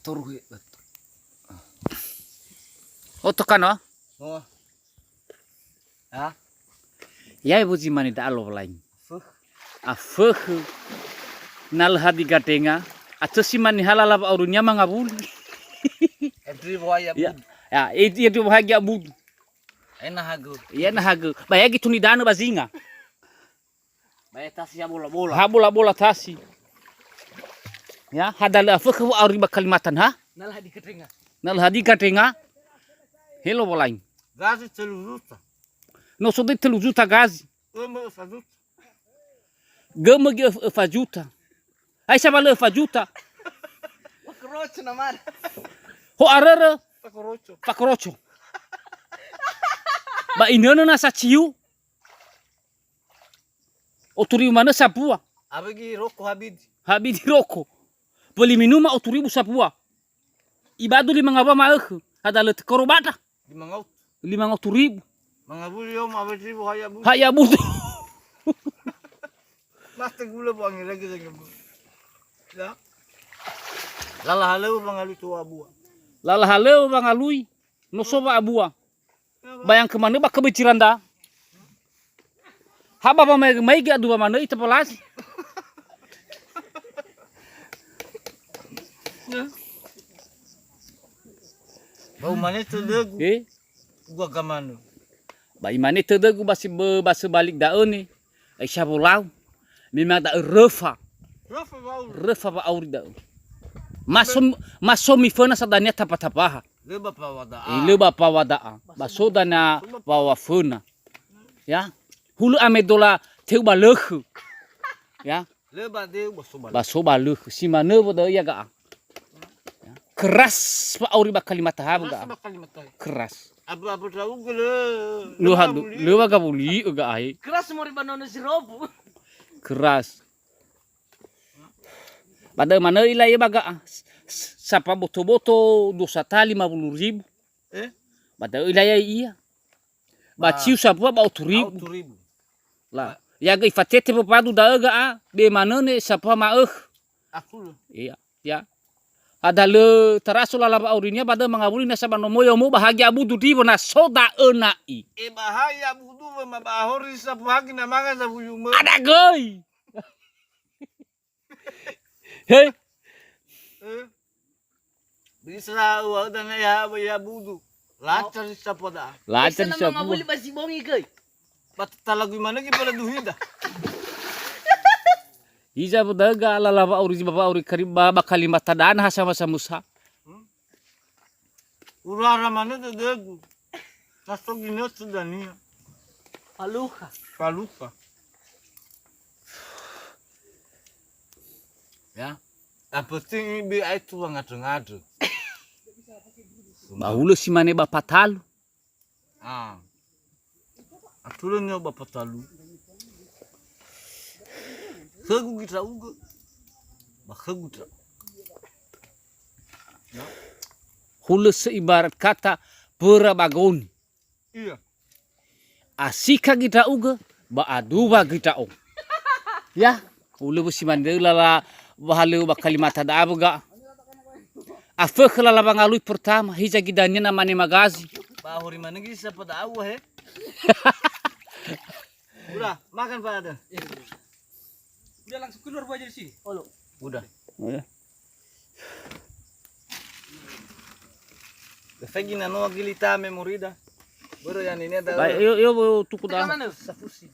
MITÅRØ. Oh tekan oh. Oh. Ya. Ya ibu ZIMANE da alo lain. Afõkhõ nal hadi gadenga. Atau simani halala ba aurunya mangabuli. Edri boya Ya. bud. Ya, itu bahagia bud. Enak hago. Ya na hago. Baya gitu ni dana bazinga. Baya tasi ya bola-bola. Ha bola-bola tasi. Ya, hadal afõkhõ auri ba Kalimantan ha. Nal hadi ketinga. Nal hadi gadenga. Hello bolain. Gazi 3 juta. No so de 3 juta gazi. Uma fajuta. Gama ge fajuta. Ai sabale fajuta. Pakrocho na mar. Ho arara Pakrocho. pakrocho. Ba inana na sa ciu. Oturi mana sapua. Abagi roko habidi. Habidi roko. Beli minuma oturi bu sapua. Ibadu 5 ngaba maõkhõ. Hadal korobata. 500.000. Mangabuli yom abagi boya bud. Haya butuh. Masta gula bangi lagi bu. Ya. Lala halu bangalu tua bua. Lala halõwõgu bangalui. No soba abua. Bayang kemana ba kebeciran da. Haba ba mai ge adu ba mana ita pelas. Bau mana tu degu. Gua gamano. Ba imane tedegu basi balik daun ni. Ai sabolau. Memang da refa. Rafa bau. Refa ba auri da. Masomi fana sadania tapa-tapaha. Leba pawada. Leba pawada. Basoda na bawa fana. Ya. Hulu amedola teu balăkhõ. Ya. Leba deu basoba. Basoba lăkhõ. Simane boda ya ga. Keras ba auri ba Kalimantan ha ga. Keras. Abu tahu gele. Lu ba gabuli ga ai. Keras mori banono siropu. Keras. Pada mana ilai baga sapa boto-boto 250.000. Pada ilai iya. Ba ciu sapa ba 8.000. Lah, ya ga ifatete papadu da ga be mana ne sapa maõkhõ. Aku. Iya, ya. Ada le terasul ala ba aurinya pada mangabuli na saba nomoyo mo bahagia budu di bona soda enai. Bahaya budu ma bahori sapu hagi na manga sapu yume. Ada goy. Hei. Bisa udah ya budu. Lancar sapu da. Lancar sapu. Mangabuli basi bongi kai. Bat talagu mana ki pada duhida. Iza bodaga ala ba auri ba auri kariba ba Kalimantan dan sama musa. Urara mana tu degu. Nasto gini sudah nih. Paluka. Ya. Yang penting bi itu ngadu-ngadu. Bahulu simane ba patalu. Aturannya ba patalu. Hagu kita uga. Hagu kita. Ya. Hulu seibarat kata berabagoni. Iya. Asika kita uga, ba aduba kita o. Ya, hulu simane lala bahalu ba Kalimantan da abuga. Afõkhõ lala bangalui pertama hija gidanya namanya magazi. Bahori mana gini siapa tahu he? Udah, makan Pak Aden. Udah langsung keluar aja di sini. Oh, udah. Oh, ya. Fegina no agilita memorida. Baru yang ini ada. Baik, yo tuku dah. Safusi.